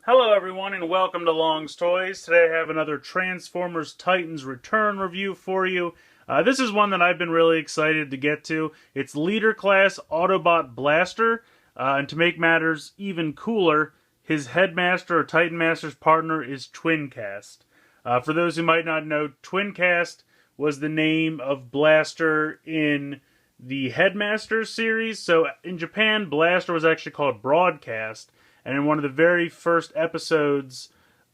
Hello everyone and welcome to Long's Toys. Today I have another Transformers Titans Return review for you. This is one that I've been really excited to get to. It's Leader Class Autobot Blaster, and to make matters even cooler, his Headmaster or Titan Master's partner is Twincast. For those who might not know, Twincast was the name of Blaster in the Headmaster series. So in Japan, Blaster was actually called Broadcast. And in one of the very first episodes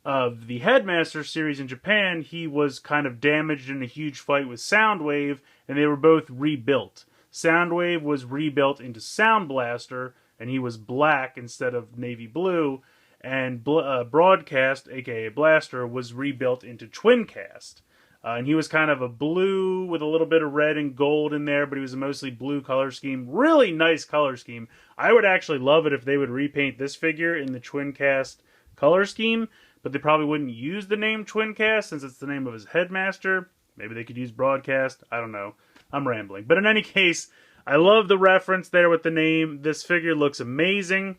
of the Headmaster series in Japan, he was kind of damaged in a huge fight with Soundwave, and they were both rebuilt. Soundwave was rebuilt into Sound Blaster, and he was black instead of navy blue, and Broadcast, aka Blaster, was rebuilt into Twincast. And he was kind of a blue with a little bit of red and gold in there, but he was a mostly blue color scheme. Really nice color scheme. I would actually love it if they would repaint this figure in the Twincast color scheme, but they probably wouldn't use the name Twincast since it's the name of his Headmaster. Maybe they could use Broadcast. I don't know. I'm rambling. But in any case, I love the reference there with the name. This figure looks amazing.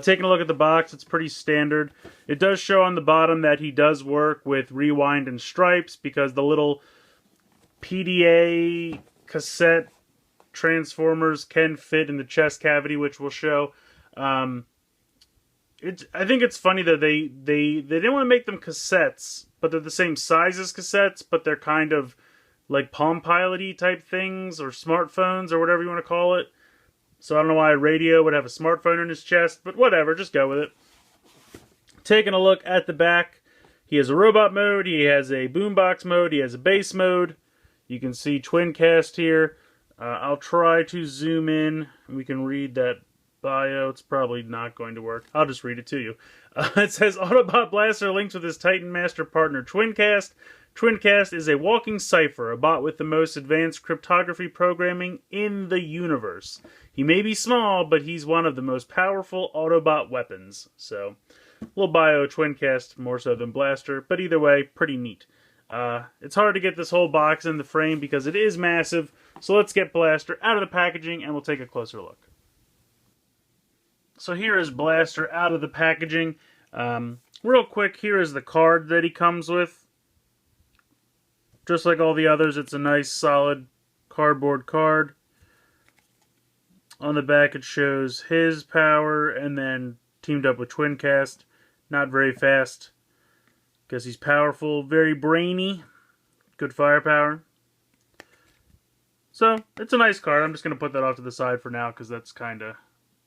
Taking a look at the box, it's pretty standard. It does show on the bottom that he does work with Rewind and Stripes because the little PDA cassette Transformers can fit in the chest cavity, which we'll show. I think it's funny that they didn't want to make them cassettes, but they're the same size as cassettes, but they're kind of like Palm Pilot-y type things, or smartphones, or whatever you want to call it. So I don't know why a radio would have a smartphone in his chest, but whatever, just go with it. Taking a look at the back, he has a robot mode, he has a boombox mode, he has a base mode. You can see Twincast here. I'll try to zoom in. We can read that bio. It's probably not going to work. I'll just read it to you. It says, Autobot Blaster links with his Titan Master partner Twincast. Twincast is a walking cipher, a bot with the most advanced cryptography programming in the universe. He may be small, but he's one of the most powerful Autobot weapons. So, a little bio Twincast more so than Blaster, but either way, pretty neat. It's hard to get this whole box in the frame because it is massive, so let's get Blaster out of the packaging and we'll take a closer look. So here is Blaster out of the packaging. Real quick, here is the card that he comes with. Just like all the others, it's a nice solid cardboard card. On the back it shows his power and then teamed up with Twincast. Not very fast because he's powerful, very brainy, good firepower. So, it's a nice card. I'm just going to put that off to the side for now because that's kind of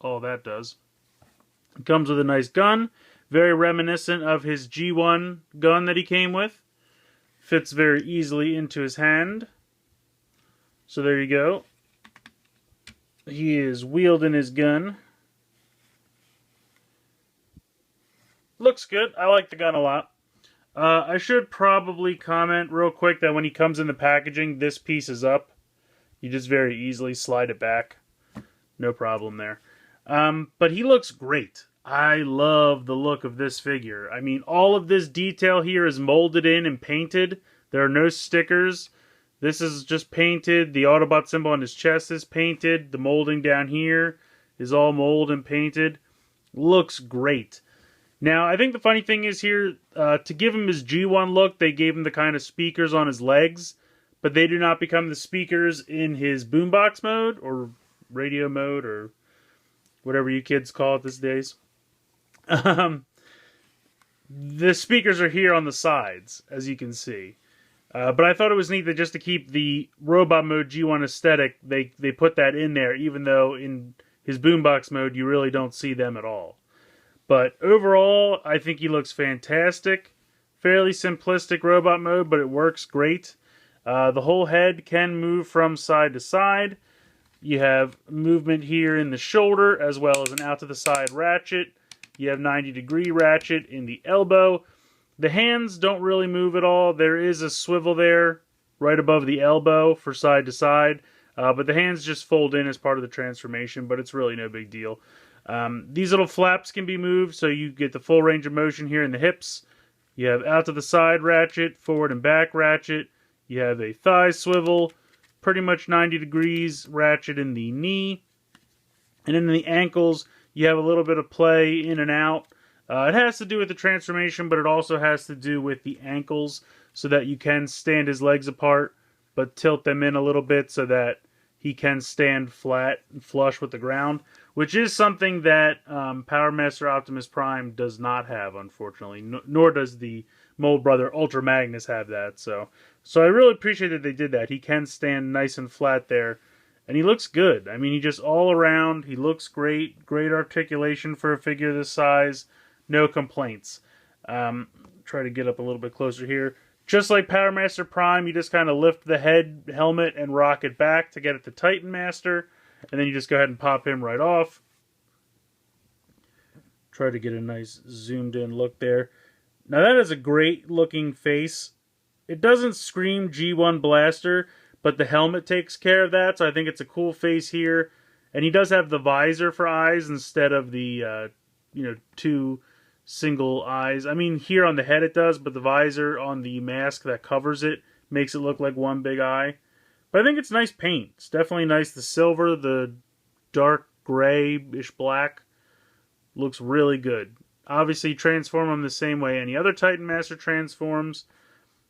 all that does. It comes with a nice gun, very reminiscent of his G1 gun that he came with. Fits very easily into his hand. So there you go. He is wielding his gun. Looks good. I like the gun a lot. I should probably comment real quick that when he comes in the packaging, this piece is up. You just very easily slide it back. No problem there. But he looks great. I love the look of this figure. I mean, all of this detail here is molded in and painted. There are no stickers. This is just painted. The Autobot symbol on his chest is painted. The molding down here is all molded and painted. Looks great. Now, I think the funny thing is here, to give him his G1 look, they gave him the kind of speakers on his legs, but they do not become the speakers in his boombox mode, or radio mode, or whatever you kids call it these days. The speakers are here on the sides, as you can see. But I thought it was neat that just to keep the robot mode G1 aesthetic, they put that in there, even though in his boombox mode you really don't see them at all. But overall, I think he looks fantastic. Fairly simplistic robot mode, but it works great. The whole head can move from side to side. You have movement here in the shoulder, as well as an out-to-the-side ratchet. You have 90-degree ratchet in the elbow. The hands don't really move at all. There is a swivel there right above the elbow for side to side. But the hands just fold in as part of the transformation, but it's really no big deal. These little flaps can be moved, so you get the full range of motion here in the hips. You have out-to-the-side ratchet, forward and back ratchet. You have a thigh swivel, pretty much 90 degrees ratchet in the knee. And in the ankles, you have a little bit of play in and out. It has to do with the transformation, but it also has to do with the ankles, so that you can stand his legs apart, but tilt them in a little bit so that he can stand flat and flush with the ground, which is something that Power Master Optimus Prime does not have, unfortunately, nor does the Mold Brother Ultra Magnus have that. So I really appreciate that they did that. He can stand nice and flat there, and he looks good. I mean, he just all around, he looks great. Great articulation for a figure this size. No complaints. Try to get up a little bit closer here. Just like Power Master Prime, you just kind of lift the head, helmet, and rock it back to get at the Titan Master. And then you just go ahead and pop him right off. Try to get a nice zoomed in look there. Now that is a great looking face. It doesn't scream G1 Blaster, but the helmet takes care of that. So I think it's a cool face here. And he does have the visor for eyes instead of the, two single eyes. I mean, here on the head it does, but the visor on the mask that covers it makes it look like one big eye. But I think it's nice paint. It's definitely nice. The silver, the dark grayish black looks really good. Obviously, transform them the same way any other Titan Master transforms.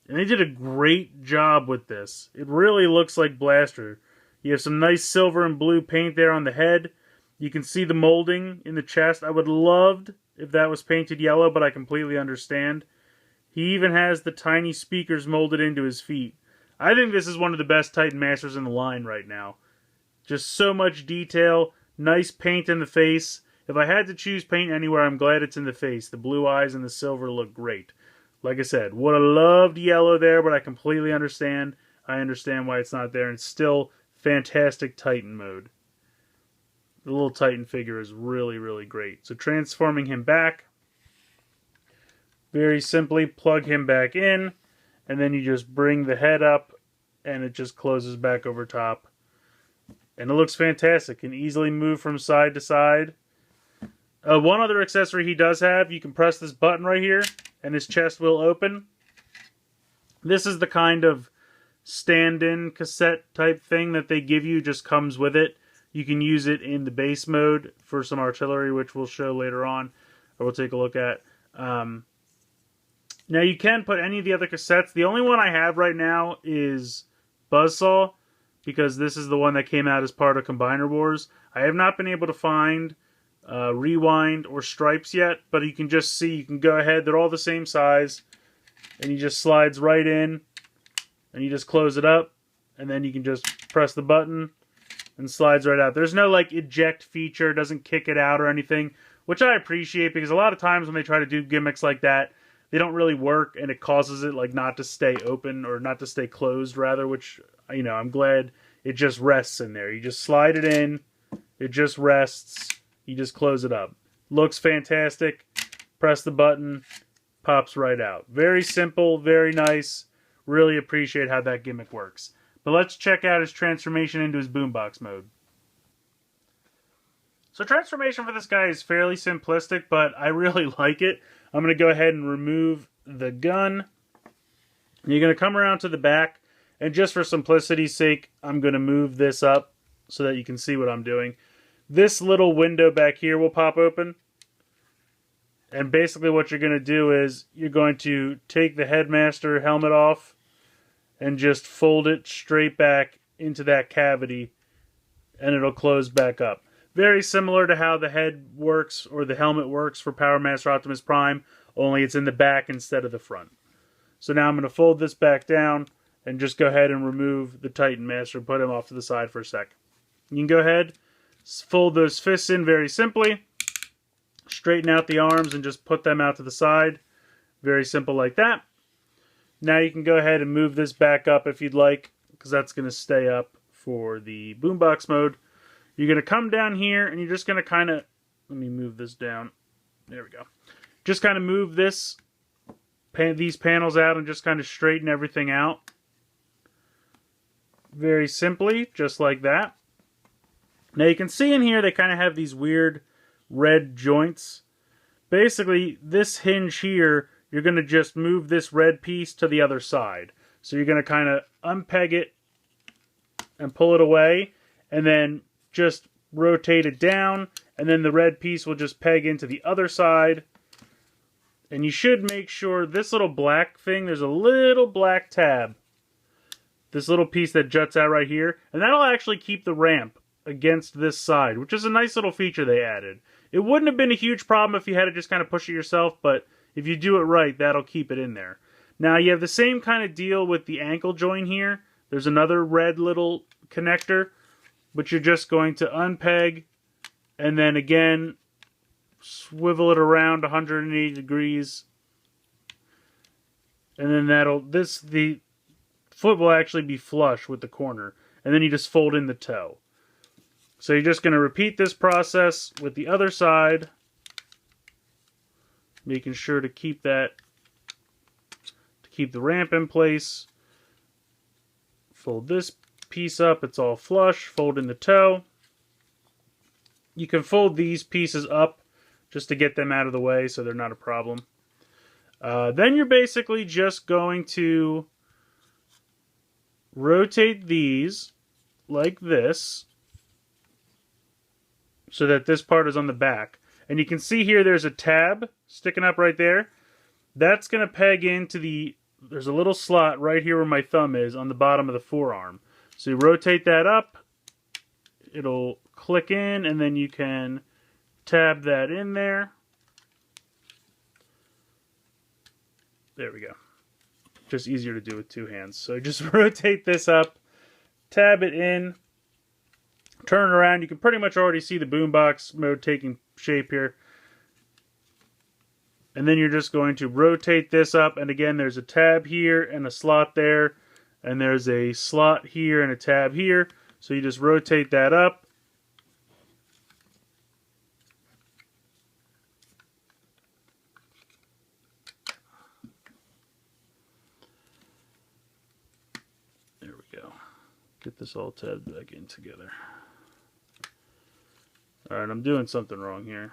And they did a great job with this. It really looks like Blaster. You have some nice silver and blue paint there on the head. You can see the molding in the chest. I would loved if that was painted yellow, but I completely understand. He even has the tiny speakers molded into his feet. I think this is one of the best Titan Masters in the line right now. Just so much detail, nice paint in the face. If I had to choose paint anywhere, I'm glad it's in the face. The blue eyes and the silver look great. Like I said, would have loved yellow there, but I completely understand. I understand why it's not there, and it's still fantastic Titan mode. The little Titan figure is really, really great. So transforming him back, very simply plug him back in, and then you just bring the head up, and it just closes back over top. And it looks fantastic. Can easily move from side to side. One other accessory he does have, you can press this button right here, and his chest will open. This is the kind of stand-in cassette type thing that they give you, just comes with it. You can use it in the base mode for some artillery, which we'll show later on, or we'll take a look at. Now, you can put any of the other cassettes. The only one I have right now is Buzzsaw, because this is the one that came out as part of Combiner Wars. I have not been able to find Rewind or Stripes yet, but you can just see, you can go ahead, they're all the same size, and he just slides right in, and you just close it up, and then you can just press the button, and slides right out. There's no like eject feature, doesn't kick it out or anything, which I appreciate, because a lot of times when they try to do gimmicks like that, they don't really work, and it causes it like not to stay open, or not to stay closed rather, which, I'm glad it just rests in there. You just slide it in, it just rests, you just close it up. Looks fantastic. Press the button, pops right out. Very simple, very nice. Really appreciate how that gimmick works. But let's check out his transformation into his Boombox Mode. So transformation for this guy is fairly simplistic, but I really like it. I'm going to go ahead and remove the gun. You're going to come around to the back, and just for simplicity's sake, I'm going to move this up so that you can see what I'm doing. This little window back here will pop open. And basically what you're going to do is you're going to take the Headmaster helmet off and just fold it straight back into that cavity, and it'll close back up. Very similar to how the head works, or the helmet works for Power Master Optimus Prime, only it's in the back instead of the front. So now I'm going to fold this back down and just go ahead and remove the Titan Master and put him off to the side for a sec. You can go ahead, fold those fists in very simply, straighten out the arms and just put them out to the side. Very simple like that. Now you can go ahead and move this back up if you'd like, because that's going to stay up for the Boombox Mode. You're going to come down here, and you're just going to kind of, let me move this down. There we go. Just kind of move these panels out and just kind of straighten everything out. Very simply, just like that. Now you can see in here they kind of have these weird red joints. Basically, this hinge here, you're going to just move this red piece to the other side. So you're going to kind of unpeg it and pull it away, and then just rotate it down, and then the red piece will just peg into the other side, And you should make sure this little black thing, there's a little black tab. This little piece that juts out right here. And that'll actually keep the ramp against this side, which is a nice little feature they added. It wouldn't have been a huge problem if you had to just kind of push it yourself, but if you do it right, that'll keep it in there. Now you have the same kind of deal with the ankle joint here. There's another red little connector, but you're just going to unpeg and then again swivel it around 180 degrees. And then the foot will actually be flush with the corner. And then you just fold in the toe. So you're just going to repeat this process with the other side, making sure to keep the ramp in place. Fold this piece up, it's all flush, fold in the toe. You can fold these pieces up just to get them out of the way so they're not a problem. Then you're basically just going to rotate these like this so that this part is on the back. And you can see here there's a tab sticking up right there. That's going to peg into there's a little slot right here where my thumb is on the bottom of the forearm. So you rotate that up, it'll click in, and then you can tab that in there. There we go. Just easier to do with two hands. So just rotate this up, tab it in, turn it around. You can pretty much already see the Boombox Mode taking shape here. And then you're just going to rotate this up. And again, there's a tab here and a slot there. And there's a slot here and a tab here. So you just rotate that up. There we go. Get this all tabbed back in together. Alright, I'm doing something wrong here.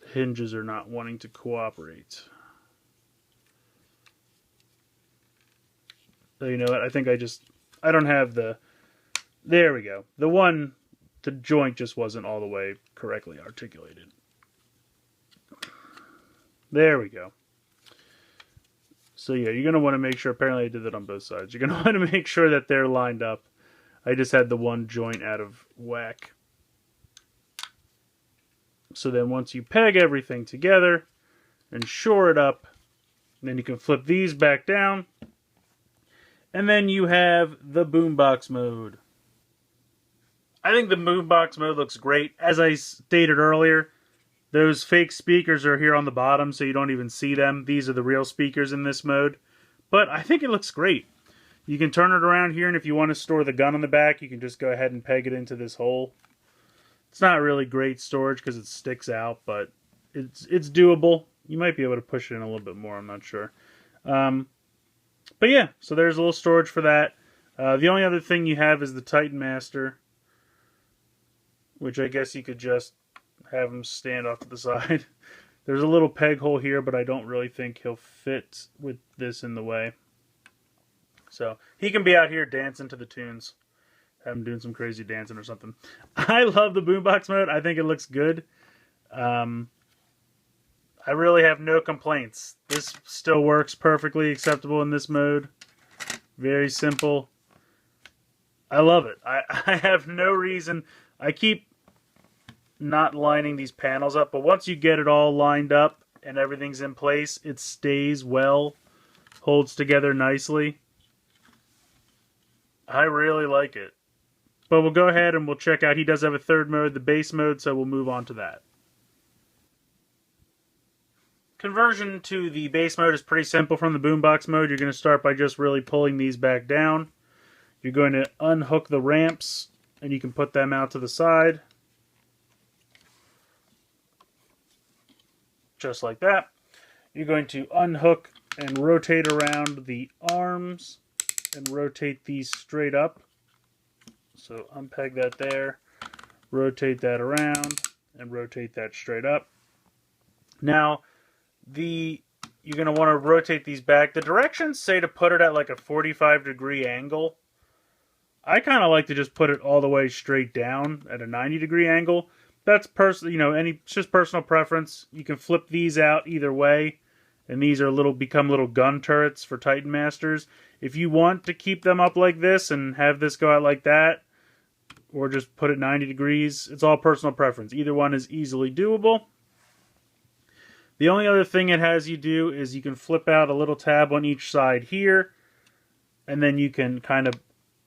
The hinges are not wanting to cooperate. So you know what, I think I don't have there we go. The joint just wasn't all the way correctly articulated. There we go. So yeah, you're going to want to make sure, apparently I did that on both sides. You're going to want to make sure that they're lined up. I just had the one joint out of whack. So then once you peg everything together and shore it up, then you can flip these back down. And then you have the Boombox Mode. I think the Boombox Mode looks great. As I stated earlier, those fake speakers are here on the bottom, so you don't even see them. These are the real speakers in this mode. But I think it looks great. You can turn it around here, and if you want to store the gun on the back, you can just go ahead and peg it into this hole. It's not really great storage because it sticks out, but it's doable. You might be able to push it in a little bit more, I'm not sure. But yeah, so there's a little storage for that. The only other thing you have is the Titan Master, which I guess you could just have him stand off to the side. There's a little peg hole here, but I don't really think he'll fit with this in the way. So he can be out here dancing to the tunes. Have him doing some crazy dancing or something. I love the Boombox Mode. I think it looks good. I really have no complaints. This still works perfectly acceptable in this mode. Very simple. I love it. I have no reason. I keep not lining these panels up, but once you get it all lined up and everything's in place, it stays well, holds together nicely. I really like it. But we'll go ahead and we'll check out. He does have a third mode, the base mode, so we'll move on to that. Conversion to the base mode is pretty simple from the Boombox Mode. You're going to start by just really pulling these back down. You're going to unhook the ramps, and you can put them out to the side. Just like that. You're going to unhook and rotate around the arms and rotate these straight up. So unpeg that there, rotate that around, and rotate that straight up. Now, you're going to want to rotate these back. The directions say to put it at like a 45-degree angle. I kind of like to just put it all the way straight down at a 90-degree angle. that's it's just personal preference. You can flip these out either way, and these are become little gun turrets for Titan Masters. If you want to keep them up like this and have this go out like that, or just put it 90 degrees, it's all personal preference. Either one is easily doable. The only other thing it has you do is you can flip out a little tab on each side here, and then you can kind of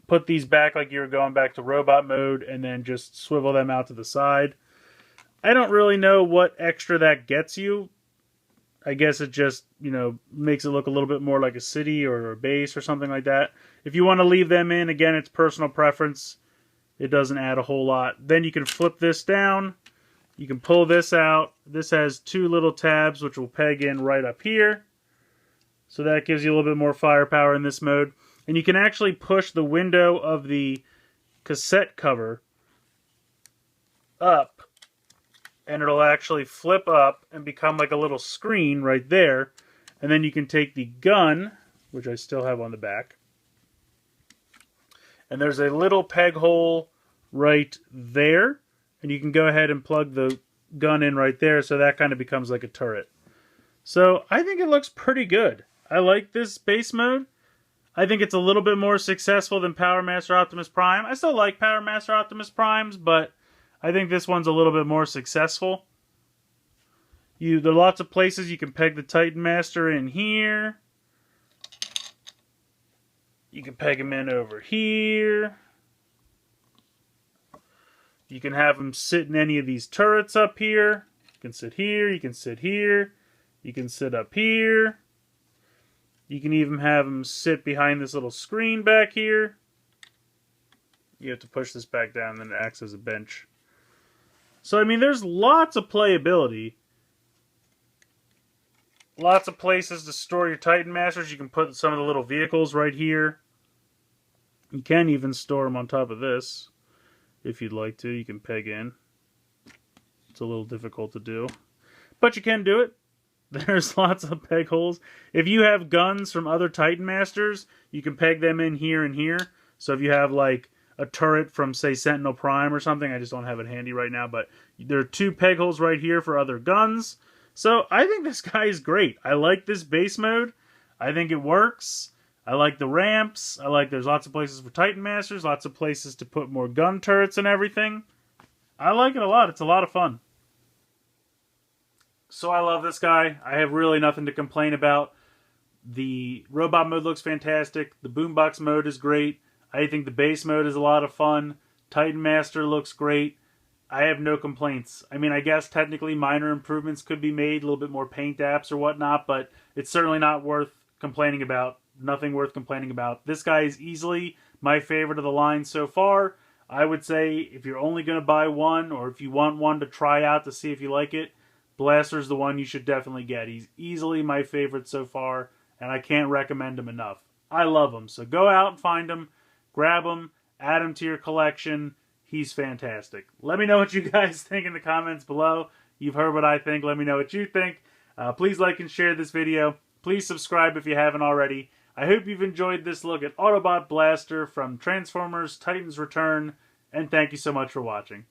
put these back like you were going back to robot mode, and then just swivel them out to the side. I don't really know what extra that gets you. I guess it just, makes it look a little bit more like a city or a base or something like that. If you want to leave them in, again, it's personal preference. It doesn't add a whole lot. Then you can flip this down. You can pull this out. This has two little tabs which will peg in right up here. So that gives you a little bit more firepower in this mode. And you can actually push the window of the cassette cover up, and it'll actually flip up and become like a little screen right there. And then you can take the gun, which I still have on the back, and there's a little peg hole right there, and you can go ahead and plug the gun in right there, so that kind of becomes like a turret. So I think it looks pretty good. I like this base mode. I think it's a little bit more successful than Power Master Optimus Prime. I still like Power Master Optimus Primes, but I think this one's a little bit more successful. There are lots of places you can peg the Titan Master in here. You can peg him in over here. You can have him sit in any of these turrets up here. You can sit here, you can sit here, you can sit up here. You can even have him sit behind this little screen back here. You have to push this back down, and then it acts as a bench. So, I mean, there's lots of playability. Lots of places to store your Titan Masters. You can put some of the little vehicles right here. You can even store them on top of this. If you'd like to, you can peg in. It's a little difficult to do, but you can do it. There's lots of peg holes. If you have guns from other Titan Masters, you can peg them in here and here. So if you have like a turret from, say, Sentinel Prime or something, I just don't have it handy right now, but there are two peg holes right here for other guns. So I think this guy is great. I like this base mode. I think it works. I like the ramps. I like there's lots of places for Titan Masters, lots of places to put more gun turrets and everything. I like it a lot. It's a lot of fun. So I love this guy. I have really nothing to complain about. The robot mode looks fantastic. The Boombox mode is great. I think the base mode is a lot of fun. Titan Master looks great. I have no complaints. I mean, I guess technically minor improvements could be made, a little bit more paint apps or whatnot, but it's certainly not worth complaining about. Nothing worth complaining about. This guy is easily my favorite of the line so far. I would say if you're only going to buy one, or if you want one to try out to see if you like it, Blaster's the one you should definitely get. He's easily my favorite so far, and I can't recommend him enough. I love him. So go out and find him, grab him, add him to your collection. He's fantastic. Let me know what you guys think in the comments below. You've heard what I think. Let me know what you think. Please like and share this video. Please subscribe if you haven't already. I hope you've enjoyed this look at Autobot Blaster from Transformers Titans Return, and thank you so much for watching.